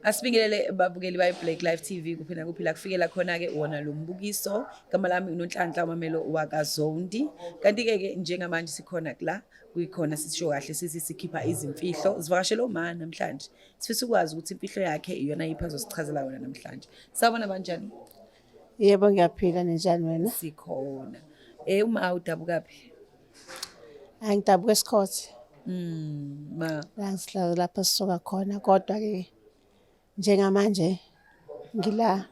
Asibingelele babukeli Black Live TV kuphina kuphila kufikela khona-ke wona lo mbukiso. Igama lami uNonhlanhla Mamelo wakaZondi. Kanti-ke njengamanje sikhona kula kuyikhona sisho kahle sithi sikhipha izimfihlo. Sivakashele umama namhlanje. Sifisa ukwazi ukuthi imfihlo yakhe iyona yiphi azosichazela yona namhlanje. Sawubona banjani? Yebo ngiyaphila nenjani wena? Sikhona. Uma udabukaphi? Angidabuka eScott. Ma. La ngihlala lapha sisuka khona kodwa ke njengamanje ngila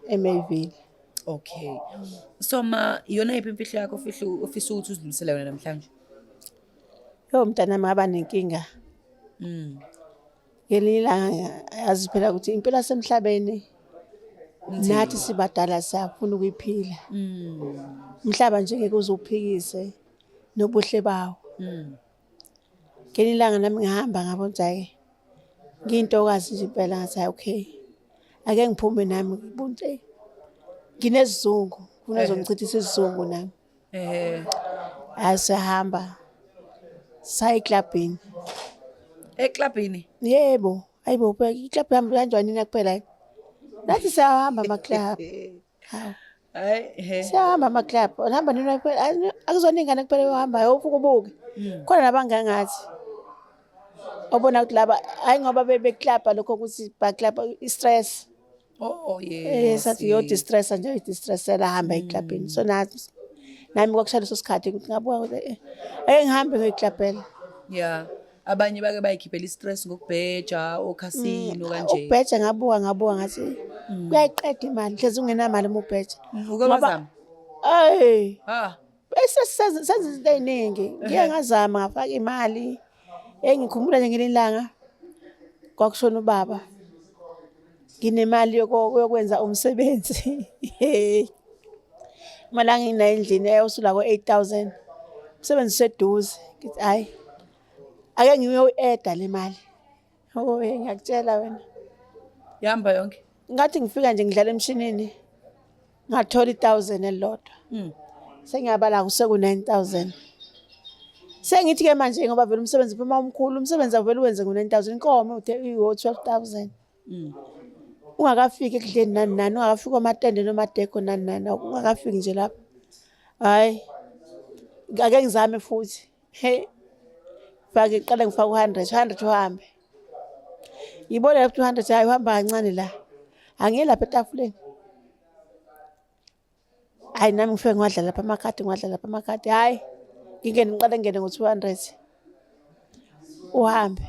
eMayville. Okay. So ma iyona yiphi imfihlo yakho ofisa ukuthi uzidlulisele yona namhlanje? Yo mntana ngaba nenkinga. Ngelinye ilanga yazi phela ukuthi impilo yasemhlabeni nathi sibadala siyafuna ukuyiphila. Umhlaba nje ngeke uzuphikise nobuhle bawo. Ngelinye ilanga nami ngihamba ngabona ukuthi ngiyintokazi nje impela ngathi okay. Ake ngiphume nami ngibunte. Nginesizungu, ufuna uzongichithisa isizungu nami. Asihamba saya eklabhini. Eklabhini? Yebo, hayibo phela iklabhu yami kanjani na kuphela. Nathi siyahamba ama-club. Hayi, Siyahamba ama-club. Uhamba nini phela? Akuzona ingane kuphela ohamba ufuke ubuke. Khona nabangani ngathi. Obona ukuthi laba hayi ngoba beklabha lokho ukuthi baklabha i-stress. Oh yes. Sathi yo distress nje i-distressela hamba eklabhini. So nathi nami kwakushaya leso sikhathi ukuthi ngabuka ukuthi ngihambe ngeklabhela. Yeah. Abanye bake bayikhiphela i-stress ngokubheja casino kanje. Ukubheja ngabuka ngathi kuyayiqeda imali hleze ungenamali uma ubheja. Ngoba bese senza izinto eziningi. Ngike ngazama ngafaka imali. Ngikhumbula nje ngelinye ilanga kwakushona ubaba. Nginemali yokwenza umsebenzi. Imali nginayo endlini eyosula ko-8,000. Umsebenzi seduze. Ngithi hayi. Ake ngiyoyi-eda le mali. Ngiyakutshela wena. Yahamba yonke. Ngathi ngifika nje ngidlala emshinini. Ngathola 1,000 elilodwa. Sengiyabala kuseku-9,000. Sengithi ke manje ngoba vele umsebenzi phuma omkhulu, umsebenzi avele uwenze ngo-9,000. Inkomo uyi-12,000. Ungakafiki ekudleni nani, ungakafiki omatende nomadeko nani, ungakafiki nje lapha. Hayi. Ake ngizame futhi. Qala ngifaka u-100 uhambe. Ngibona lapha 200 hayi uhamba kancane la. Angiye lapha etafuleni. Hayi nami ngifike ngadla lapha amakhadi. Hayi. Ngiqale ngene ngo-200. Uhambe.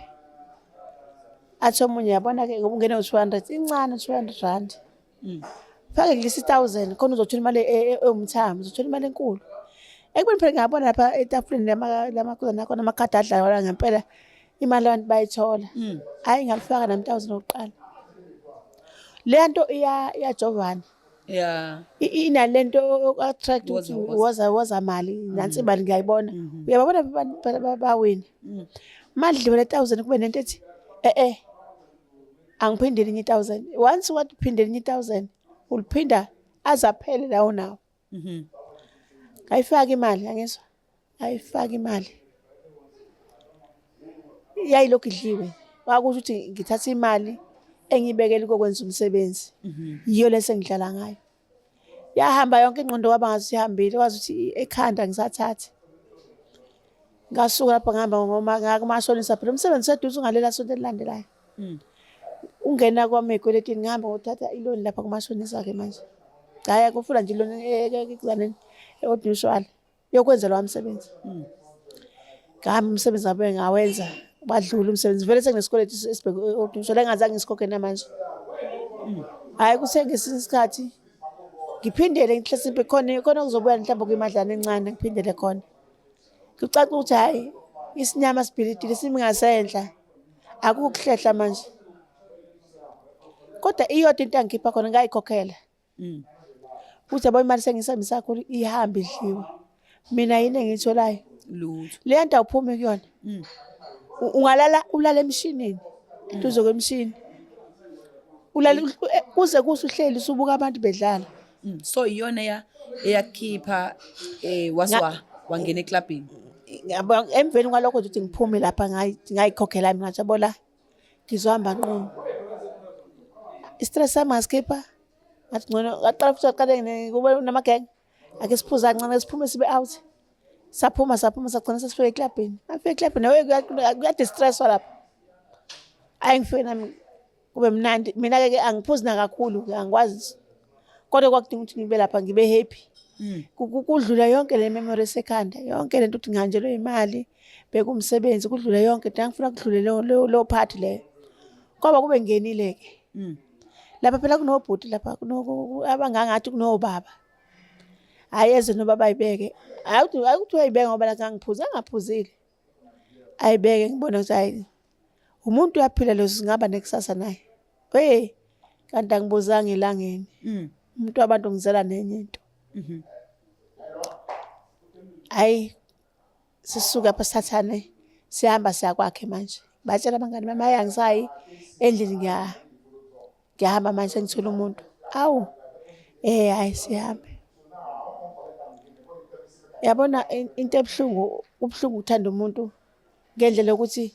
Athi omunye yabona ke ngoba ungene ngo-200 incane 200 rand. Fake ngilisa 1,000 khona uzothola imali ewumthamo, uzothola imali enkulu. Ekubeni phela ngiyabona lapha etafuleni lamakuzana khona amakhadi adlayo ngempela imali abantu bayithola. Hayi ngalifaka nami 1,000 oqala. Le nto iyajovana. Yeah. Inalento attract ukuthi woza mali nansi imali ngiyayibona. Uyababona abantu bawina. Madliwe le 1,000 kube nento ethi angiphindele enye 1,000. Once wathi phindele enye 1,000 uliphinda azaphele lawo nawo. Ayifaki imali angizwa. Ayifaki imali. Yayilokhu idliwe. Wakusho ukuthi ngithatha imali engibekele ukwenza umsebenzi. Yiyo lese ngidlala ngayo. Yahamba yonke ingqondo kwaba ngathi ihambile wazi ukuthi ekhanda ngisathathe. Ngasuka lapha ngihamba ngakumashonisa phela umsebenzi seduze ungalela sonto elilandelayo. Ungena kwami ekweletini ngihamba ngothatha iloni lapha kumashonisa ke manje. Hayi kufuna nje iloni ekuzaneni eOdnishwala yokwenza lo msebenzi. Ngihamba umsebenzi wabe ngawenza badlula umsebenzi vele senginesikweletu esibheke eOdnishwala engazange ngisikhokhe namanje. Hayi kusengesinye isikhathi ngiphindele ngihlese khona kuzobuya mhlawumbe kuyimadlana encane ngiphindele khona. Kucaca ukuthi hayi isinyama sibhilidile simi ngasenhla akukuhlehla manje. Kodwa iyodwa into angikhipha khona ngayikhokhela. Uthi yabo imali sengisambisa kakhulu ihamba idliwe. Mina yini engiyitholayo? Lutho. Le nto awuphumi kuyona. Ungalala ulala emshinini. Duzo kwemshini. Ulala kuze kusuhleli usubuka abantu bedlala. So iyona eyakhipha wangena eklabhini. Emveni kwalokho nje ukuthi ngiphume lapha ngayikhokhela mina ngathi yabo la ngizohamba nqunu. I-stress sami ngasikhipha ngathi ngcono ngaqala futhi aqale kube namagenge ake siphuza kancane siphume sibe out. Saphuma sagcina sesifike eklabhini. Afike eklabhini kuyadistresswa lapho. Ayi ngifike nami kube mnandi. Mina-ke angiphuzi nakakhulu-ke angikwazi. Kodwa kwakudinga ukuthi ngibe lapha ngibe happy. Kudlula yonke le memory esekhanda. Yonke lento ukuthi ngihanjelwe imali, beka umsebenzi kudlula yonke. Ngifuna kudlule lo part leyo. Ngoba kube ngenile-ke. Lapha phela kunobhuti lapha abangangathi kunobaba. Hayi eze nobaba ayibeke. Akuthi uyayibeka ngoba la ngangiphuza angaphuzile. Ayibeke ngibona ukuthi hayi umuntu uyaphila lo singaba nekusasa naye. Kanti angibuzanga elangeni. Umuntu wabantu ngizela nenye into. Hayi sisuka apha sithathane sihamba siya kwakhe manje. Batshela abangani bami hayi angisayi endlini ngiyahamba manje ngithola umuntu. Awu hayi sihambe. Yabona into ebuhlungu ubhlungu uthanda umuntu ngendlela yokuthi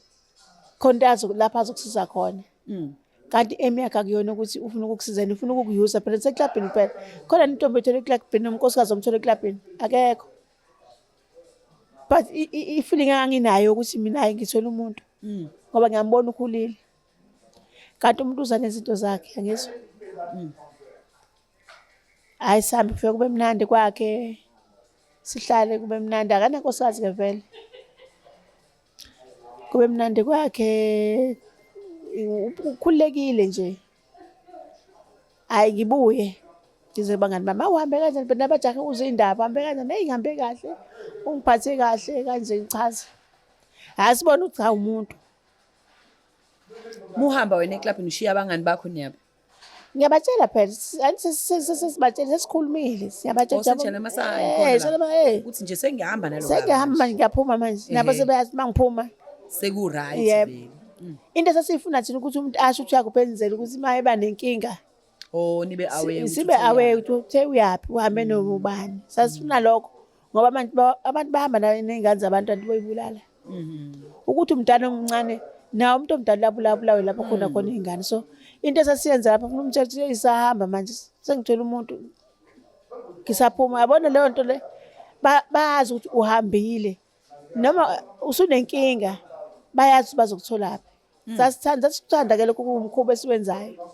khontazo lapha azokusiza khona. Kanti emiyakhe akuyona ukuthi ufuna ukukusiza ufuna ukukuyuza phela seklabhini phela. Khona intombi ethola eklabhini nomnkosikazi omthola eklabhini akekho. But i-feeling anginayo ukuthi mina ngithola umuntu ngoba ngiyambona ukhulile. Kanti umuntu uza nezinto zakhe angizwa. Hayi sihambe kufike kube mnandi kwakhe. Sihlale kube mnandi akanankosikazi ke vele. Kube mnandi kwakhe ukhulekile nje. Hayi ngibuye ngize bangani bami awuhambe kanjani phela nabajahe uze indaba hambe kanjani ngihambe kahle ungiphathe kahle kanje ngichaza. Hayi sibona ukuthi umuntu. Muhamba wena eklabhini ushiya abangani bakho niyaphi? Ngiyabatshela phela sesibatshela sesikhulumile siyabatshela Ositshela masayi uthi nje sengihamba nalo baba. Sengiyahamba manje ngiyaphuma manje nabo sebeyazi mangiphuma seku-right vele. Into esasifuna thina ukuthi umuntu asho ukuthi uyakuphenzela ukuthi uma eba nenkinga nibe aware sibe aware ukuthi uthe uyaphi uhambe nobani. Sasifuna lokho ngoba abantu bahamba ney'ngane zabantu kanti boyibulala. Ukuthi umntana omncane nawo umuntu omdala labulawe lapho khona iy'ngane. So into esasiyenza lapha funa umtshela ukuthi isahamba manje sengithola umuntu ngisaphuma. Yabona leyo nto le bayazi ukuthi uhambile noma usunenkinga bayazi bazokutholaphi. Sasithanda-ke lokhu kuwumkhuba esiwenzayo.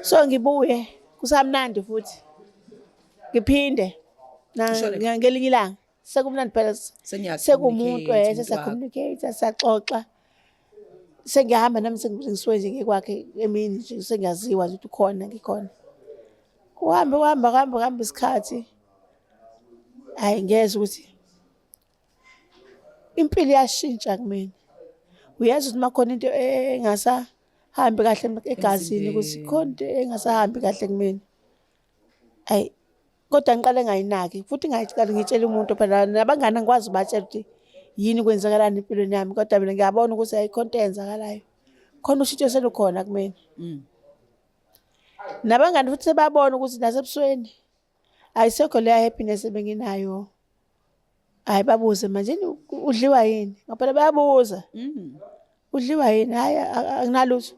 So ngibuye kusamnandi futhi ngiphinde ngelinye ilanga sekumnandi phela sekumuntu sesiya-communicate siyaxoxa. Sengiyahamba nami sengisuke nje kwakhe emini nje sengiyaziwa ukuthi ukhona ngikhona. Kuhamba isikhathi. Hayi ngeze ukuthi impilo iyashintsha kumina. Uyazi ukuthi makhona into engasahambi kahle egazini ukuthi khona into engasahambi kahle kumina. Hayi kodwa ngiqale ngayinaki futhi ngayicala ngitshela umuntu phela nabangani angikwazi ubatshela ukuthi yini kwenzakalani empilweni yami kodwa mina ngiyabona ukuthi ayikho into eyenzakalayo. Khona ushintsho selukhona kumina. Nabangani futhi sebabona ukuthi nasebusweni ayisekho leya happiness ebenginayo. Hayi babuze manje udliwa yini? Ngaphela bayabuza. Udliwa yini? Hayi akunalutho.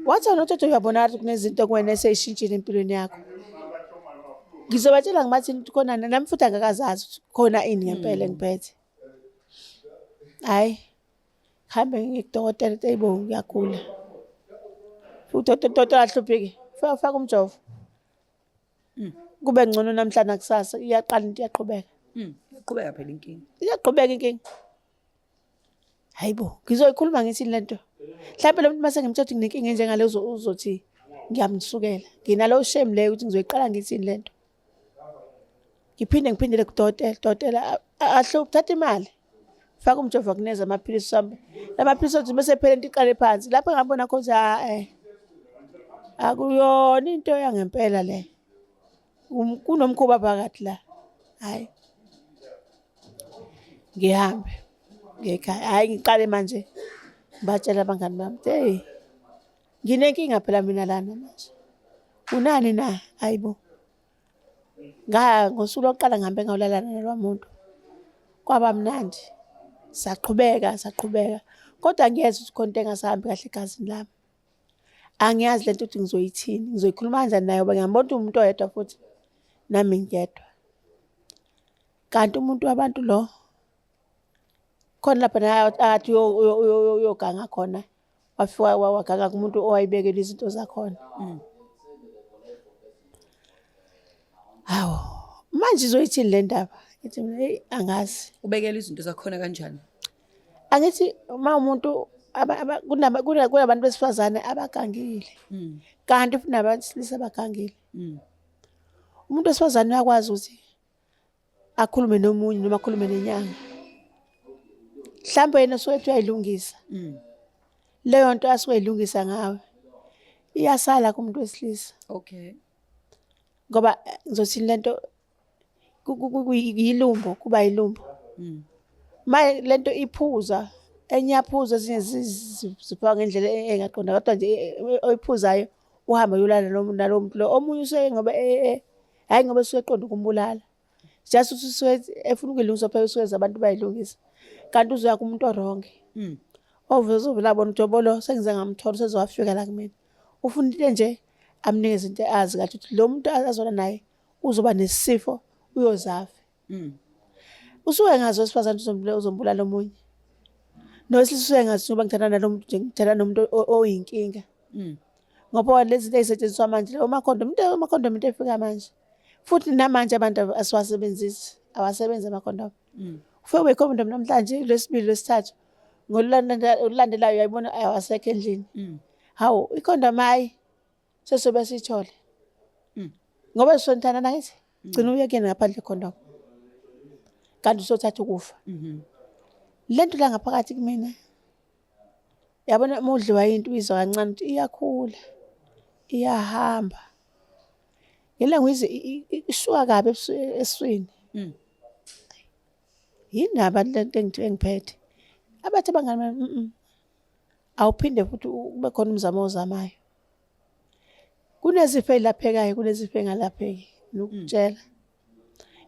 Wathi noToto uyabona ukuthi kunezinto kuwena eseyishintshile empilweni yakho. Ngizobatshela ngibathi khona nami futhi angakazazi ukuthi khona ini ngempela ngiphethe. Hayi hambe ngikudokotela eyibo ngiyagula. Futhi udokotela ahlupheke. Faka umjovo. Kube ngcono namhlanje nakusasa iyaqala into iyaqhubeka. Iqhubeka phela inkinga. Iyaqhubeka inkinga. Hayibo ngizoyikhuluma ngithi lento. Mhlawumbe lo muntu mase ngimthatha nginenkinga enjengalezo uzothi ngiyamsukela. Nginalo shame leyo ukuthi ngizoyiqala ngithi lento. Ngiphindele kudokotela ahlupha thatha imali. Faka umjovo kuneza amaphilisi sami. Lamaphilisi othi bese phela into iqale phansi. Lapho ngabona khona akuyona into yangempela le. Kunomkhuba phakathi la. Hayi. Ngihambe. Ngekhaya. Hayi ngiqale manje. Batshela abangani bami. Hey. Nginenkinga phela mina lana manje. Unani na? Hayibo. Ngosuku lokuqala ngihambe ngawulalana nalwa muntu. Kwaba mnandi. Saqhubeka. Kodwa angiyeza ukuthi khona into engasahambi kahle egazini lami. Angiyazi lento ukuthi ngizoyithini, ngizoyikhuluma kanjani naye ngoba ngiyambona ukuthi umuntu oyedwa futhi nami ngiyedwa. Kanti umuntu wabantu lo khona lapha naye athi uyoganga khona wafika waganga kumuntu owayebekela izinto zakhona. Hawu, manje izoyithini le ndaba? Ngithi mina hey angazi. Ubekela izinto zakhona kanjani? Angithi uma umuntu kunabantu besifazane abagangile. Kanti futhi nabesilisa abagangile. Umuntu wesifazane uyakwazi ukuthi akhulume nomunye noma akhulume nenyanga. Mhlawumbe yena sowethi uyayilungisa. Leyo nto asuke eyilungisa ngawe iyasala kumuntu wesilisa. Okay. Ngoba ngizothini lento yilumbo kuba yilumbo. Manje lento iphuza enyaphuza ezinye zifaka ngendlela engaqonda kodwa nje oyiphuzayo uhamba uyolala nalo muntu lo omunye usuke ngoba hayi ngoba usuke eqonda ukumbulala. Just usuke efuna ukuyilungisa phela usuke abantu bayilungisa. Kanti uzoya kumuntu oronke. Ovela bona ujobolo sengize ngamthola sezowafika la kumina. Ufuna into nje amnikeze into azi kahle ukuthi lo muntu azona naye uzoba nesifo uyozafa. Usuke ngazi wesifazane uzombulala omunye. Nowesilisa usuke ngazi ngoba ngithanda nalo muntu nje ngithanda nomuntu oyinkinga. Ngoba lezi zinto ezisetshenziswa manje amakhondomu into efika manje. Futhi namanje abantu asiwasebenzisi awasebenzi amakhondomu. Ufike ikhondomu namhlanje lwesibili lwesithathu ngolandelayo uyayibona awasekho endlini. Hawu ikhondomu hayi sesobe sithole. Ngoba sisontana nayithi gcina uye kuyena ngaphandle ikhondomu. Kanti usothatha ukufa. Lento la ngaphakathi kumina yabona umudliwa into uyizwa kancane ukuthi iyakhula iyahamba. Ngile ngizwe isuka kabi eswini. Yindaba lento engiphethe. Abathi abangani awuphinde futhi kube khona umzamo ozamayo. Kunezifo ezilaphekayo kunezifo engalapheki nokutshela.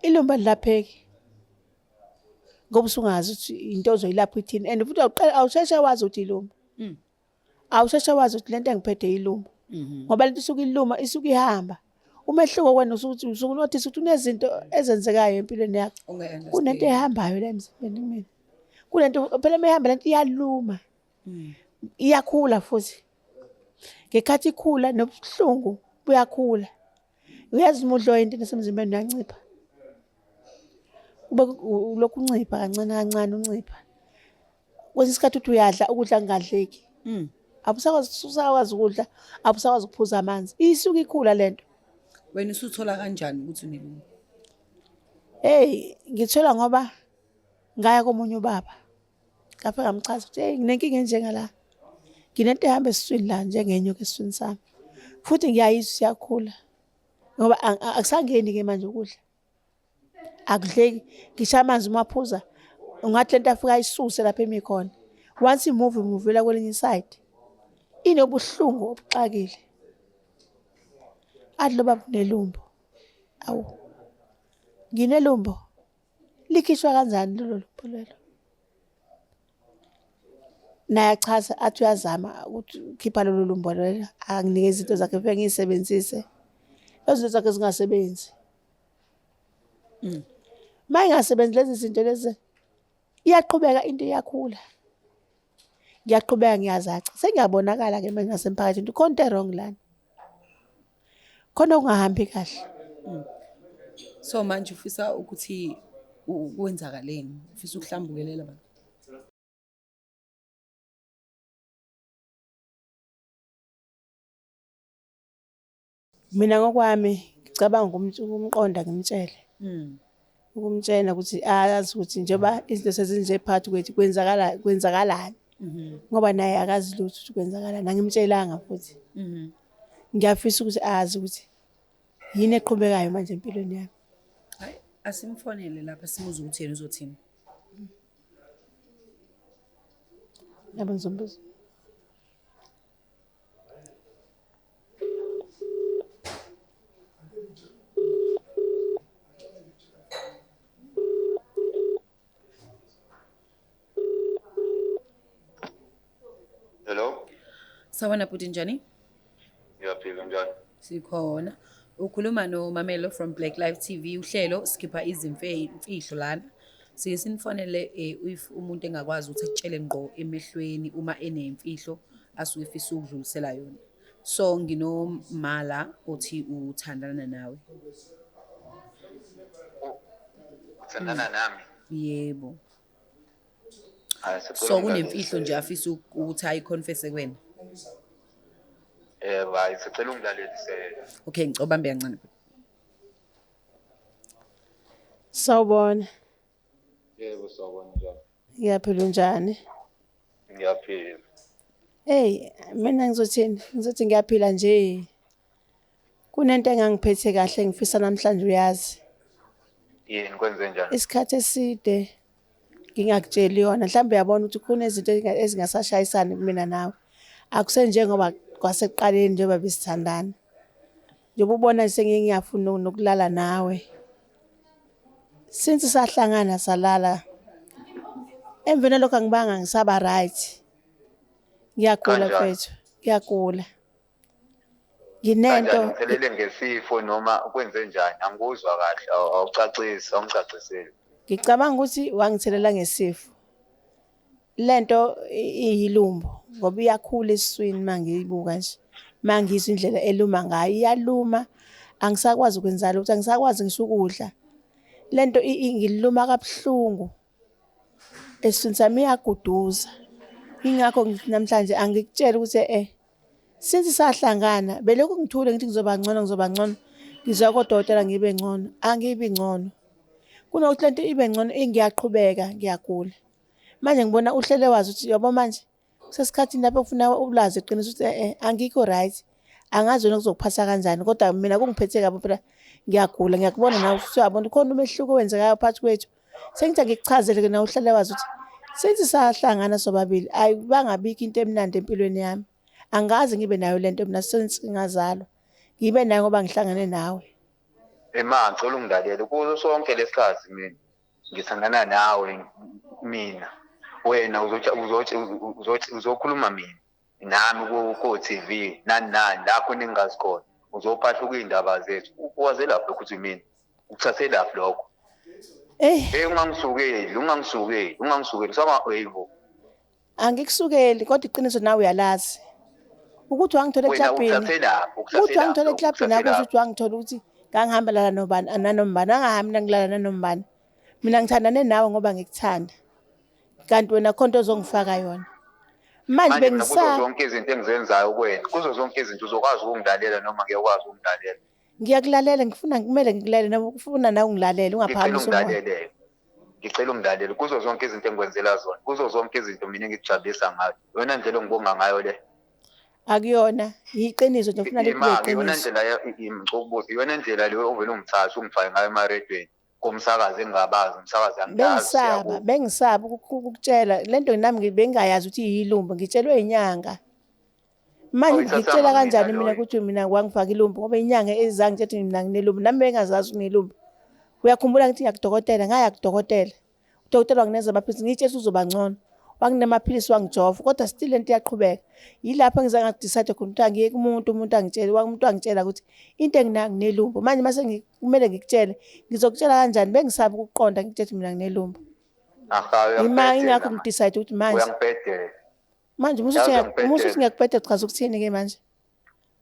Ilumba lilapheki. Ngoba usungazi ukuthi into ozoyilapha ithini and futhi awusheshe wazi ukuthi ilumba. Awusheshe wazi ukuthi lento engiphethe ilumba. Ngoba lento isuke iluma isuke ihamba. Umehluko kwena usukuthi usukunothisa ukuthi unezinto ezenzekayo empilweni yakho. Kunento ehambayo la emzimbeni mina. Kunento phela mehamba lento iyaluma. Iyakhula futhi. Ngekhathi ikhula nobuhlungu buyakhula. Uyazi umudlo into nasemzimbeni uyancipha. Kube lokhu uncipha kancane kancane uncipha. Kwesinye isikhathi uthi uyadla ukudla kungadleki. Abusakwazi ukudla, abusakwazi ukuphuza amanzi. Isuke ikhula lento. Wena usuthola kanjani ukuthi unelumba? Hey, ngithola ngoba ngaya komunye ubaba. Ngafika ngamchaza ukuthi hey nginenkinga njengala. Nginento ehamba esiswini la njengenyoka esiswini sami. Futhi ngiyayizwa siyakhula. Ngoba akusangeni ke manje ukudla. Akudleki, ngisha amanzi uma phuza ungathi lento afika isuse lapha emikhona. Once imuvela kwelinye side. Inobuhlungu obuxakile. Athi lo baba nelumbo. Awu. Nginelumbo. Likhishwa kanjani lolo lumbo lelo? Naye achaza athi uyazama ukuthi ukhipha lolo lumbo lelo. Anginike izinto zakhe feke ngizisebenzise. Lezo zinto zakhe zingasebenzi. Maye ngasebenzi lezi zinto lezi iyaqhubeka into iyakhula. Ngiyaqhubeka ngiyazaca. Sengiyabonakala ke manje nasemphakathini khona into wrong lana. Khona kungahambi kahle. So manje ufisa ukuthi kwenzakaleni? Ufisa ukuhlambukelela abantu? Mina ngokwami ngicabanga ukumqonda ngimtshele. Ukumtshela ukuthi ayazi ukuthi njengoba izinto sezinje phakathi kwethu kwenzakalani. Ngoba naye akazi lutho ukuthi kwenzakalani angimtshelanga futhi. Ngiyafisa ukuthi azi ukuthi yini eqhubekayo manje empilweni yami. Hayi asimfonele lapha simuze ukuthi yena uzothini. Yabo ngizombuza. Sawona bhuti njani? Ngiyaphila njani? Sikhona. Ukhuluma noMamelo from Black Life TV uhlelo sikhipha imfihlo lana. Siye sinifonele if umuntu engakwazi ukuthi akutshele ngqo emehlweni uma enemfihlo asuke efisa ukudlulisela yona. So nginomala othi uthandana nawe. Uthandana nami? Yebo. Hayi So kunemfihlo nje afisa ukuthi ayiconfesse kuwena. Hayi sicela ungilalelisele. Okay, ngicela bambe kancane. Sawubona. Yebo sawubona njani? Ngiyaphila njani? Ngiyaphila. Hey, mina ngizothini? Ngizothi ngiyaphila nje. Kunento engangiphethe kahle ngifisa namhlanje uyazi. Yini kwenze njani? Isikhathi eside ngingakutsheli yona. Mhlawumbe uyabona ukuthi khona izinto ezingasashayisani kumina nawe. Akusenjengoba kwasekuqaleni njengoba besithandana. Njengoba ubona sengiyafuna nokulala nawe. Since sahlangana salala. Emveni lokho angibanga ngisaba right. Ngiyagula mfethu, ngiyagula. Nginento ngithelele ngesifo noma kwenze njani? Angikuzwa kahle, awucacisi, awungicaciseli. Ngicabanga ukuthi wangithelela ngesifo. Lento iyilumbo ngoba iyakhula esiswini mangiyibuka nje. Mangizwe indlela eluma ngayo, iyaluma. Angisakwazi ukwenzala ukuthi angisakwazi ngisho ukudla. Lento ingiluma kabuhlungu. Esifini sami iyaguduza. Ingakho namhlanje angikutshela ukuthi since sahlangana belokhu ngithule ngithi ngizoba ngcono ngizwa kodokotela ngibe ngcono angibi ngcono kunokuthi lento ibe ngcono ngiyaqhubeka ngiyagula manje ngibona uhlele wazi ukuthi yabo manje kusesikhathini lapho ufuna ulazi eqinisa ukuthi angikho right angazi wena kuzokuphatha kanjani kodwa mina kungiphethe kabi phela ngiyagula ngiyakubona nawe ukuthi uyabona khona umehluko wenzekayo phakathi kwethu sengithi ngikuchazele na uhlele wazi ukuthi since sahlangana sobabili ayibangabikho into emnandi empilweni yami angazi ngibe nayo lento mina singazalwa ngibe nayo ngoba ngihlangane nawe Ngicela ungilalele kuzo sonke lesikhathi mina ngisangana nawe mina wena uzokhuluma mina nami ku TV nani la khona engazi khona uzophahla kuyindaba zethu ukwaze lapho ukuthi mina ukuthathe lapho lokho ungangisukeli sama eyibo angikusukeli kodwa iqiniso nawe uyalazi ukuthi wangithola eklabhini ukuthi wangithola eklabhini akusho ukuthi wangithola ukuthi ngangihamba lana nobani nanombani angahambi ngilala nanombani mina ngithandane nawe ngoba ngikuthanda kanti wena khonto ozongifaka yona manje bengisaba zonke izinto engizenzayo kuwena kuzo zonke izinto uzokwazi ukungilalela noma ngiyakwazi ukungilalela ngiyakulalela ngifuna kumele ngikulalele noma ufuna nawe ungilalele ungaphambi ngicela ungilalele kuzo zonke izinto engikwenzela zona kuzo zonke izinto mina ngikujabulisa ngayo yona ndlela ngibonga ngayo le akuyona yiqiniso nje ufuna leqiniso yona ndlela imcubuzo yona ndlela leyo ovela ungithatha ungifake ngayo emaredweni komsakazi engabazi umsakazi angiyazi bengisaba ukukutshela lento nami bengayazi ukuthi yilumbu ngitshelwe inyanga manje ngitshela kanjani mina ukuthi mina wangifaka ilumbu ngoba inyanga ezange ngithi mina nginelumbu nami bengazazi unelumbu uyakhumbula ngithi ngiyakudokotela ngaya kudokotela udokotela wangineza amaphilisi ngitshela uzoba ngcono wanginemaphilisi wangijova kodwa still lento iyaqhubeka yilapho engizange ngidecide khona ukuthi angiye kumuntu angitshele umuntu angitshela ukuthi into enginelumbu manje mase kumele ngikutshele ngizokutshela kanjani bengisaba ukuqonda ngithethe mina nginelumbu ingakho ngidecide ukuthi manje uyangibhedela manje musuthi ngiyakubhedela chaza ukuthini ke manje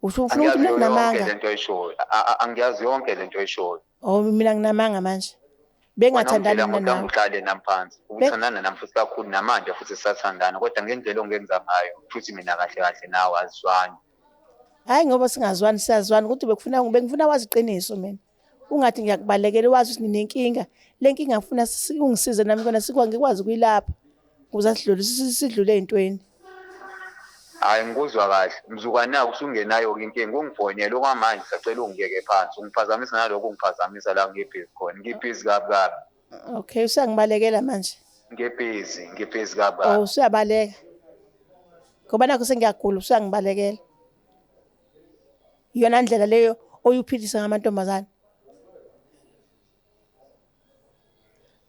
usho ufuna ukuthi mina nginamanga lento oyishoyo angiyazi yonke lento oyishoyo mina nginamanga manje bengathandana mina nawe uhlale namphansi ukuthandana nami futhi kakhulu namanje futhi sisathandana kodwa ngendlela ongenza ngayo futhi mina kahle nawe azizwani hayi ngoba singazwani siyazwana ukuthi bengifuna wazi iqiniso mina ungathi ngiyakubalekela wazi ukuthi nginenkinga lenkinga ngifuna ungisize nami kona ngikwazi ukuyilapha ukuze sidlule ezintweni hayi ngikuzwa kahle mzukwana usungenayo inkinga ungifonele okwamanje sacela ungiyeke phansi ungiphazamisa naloko ungiphazamisa la ngibhizi khona ngibhizi kabi okay usangibalekela manje ngibhizi kabi usuyabaleka ngoba nakho sengiyagula usangibalekela iyona ndlela leyo oyuphilisa ngamantombazane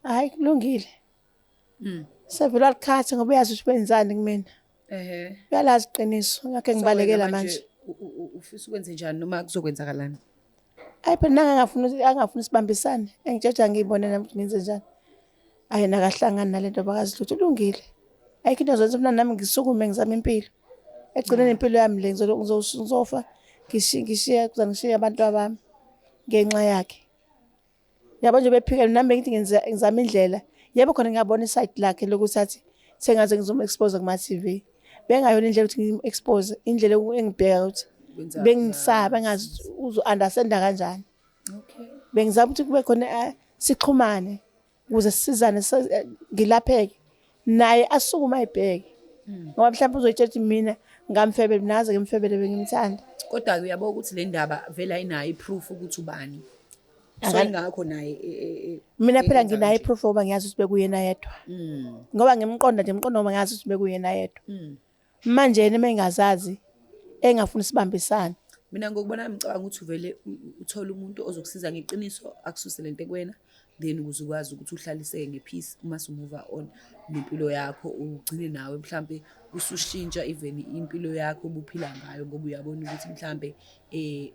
hayi kulungile sevela likhathi ngoba uyazi ukuthi wenzani kumina Uyalazi iqiniso ngakho ngibalekela manje. Ufisa ukwenze njani noma kuzokwenzakalani? Hayi phela angafuni sibambisane. Engitsheja ngiyibone nami ukuthi ngenze njani. Hayi nakahlangana nalento bakazi lutho ulungile. Ayikho into zonke mina nami ngisukume ngizama impilo. Egcina nempilo yami le ngizofa ngishiya kuzangishiya abantu abami ngenxa yakhe. Yabo nje bephike nami bengithi ngizama indlela. Yebo khona ngiyabona iside lakhe lokuthi athi sengaze ngizoma-expose kuma-TV. Bengayona indlela ukuthi ngi-expose, indlela engibheka ukuthi bengisaba engazi uzo-understand-a kanjani. Okay. Bengizama ukuthi kube khona sixhumane ukuze sisizane ngilapheke. Naye asukume ayibheke. Ngoba mhlawumbe uzoyitshela mina ngamfebele naze ngimfebele bengimthanda. Kodwa uyabona ukuthi le ndaba vela inayo iproof ukuthi ubani. So ingakho naye Mina phela nginayo iproof ngoba ngiyazi ukuthi bekuyena yedwa. Ngoba ngimqonda nje ngoba ngazi ukuthi bekuyena yedwa. Manje yena mengazazi engafuni sibambisane. Mina ngokubona ngicabanga ukuthi uvele uthola umuntu ozokusiza ngeqiniso akususe lento kwena then ukuze ukwazi ukuthi uhlaliseke ngepeace uma move on nempilo yakho ugcine nawe mhlambe usushintsha even impilo yakho obuphila ngayo ngoba uyabona ukuthi mhlambe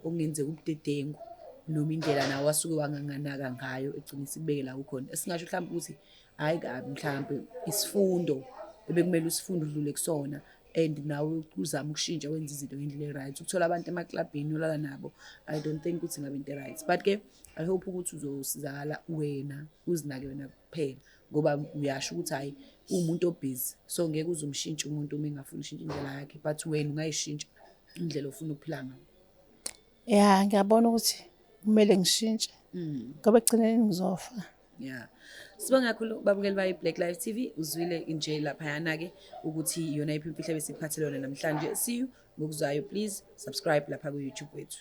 okungenzeka ubudedengu noma indlela nawe wasuke wanganganaka ngayo egcina sikubeke la ukhona esingasho mhlambe ukuthi hayi kabi mhlambe isifundo ebekumele usifunde udlule kusona and nawe uzama ukushintsha wenza izinto ngendlela right ukuthola abantu emaklabhini olala nabo I don't think ukuthi ngabe into right but ke I hope ukuthi uzosizakala wena uzinake wena kuphela ngoba uyasho ukuthi hayi umuntu obusy so ngeke uzumshintsha umuntu uma engafuni ushintsha indlela yakhe but wena ungayishintsha indlela ofuna ukuphila ngayo. Yeah ngiyabona ukuthi kumele ngishintshe ngoba egcineni ngizofa. Yeah. Sibonga kakhulu babukeli bayi Black Life TV uzwile nje lapha yana ke ukuthi iyona iphi imfihlo besikuphathele yona namhlanje. See you ngokuzayo please subscribe lapha ku YouTube wethu.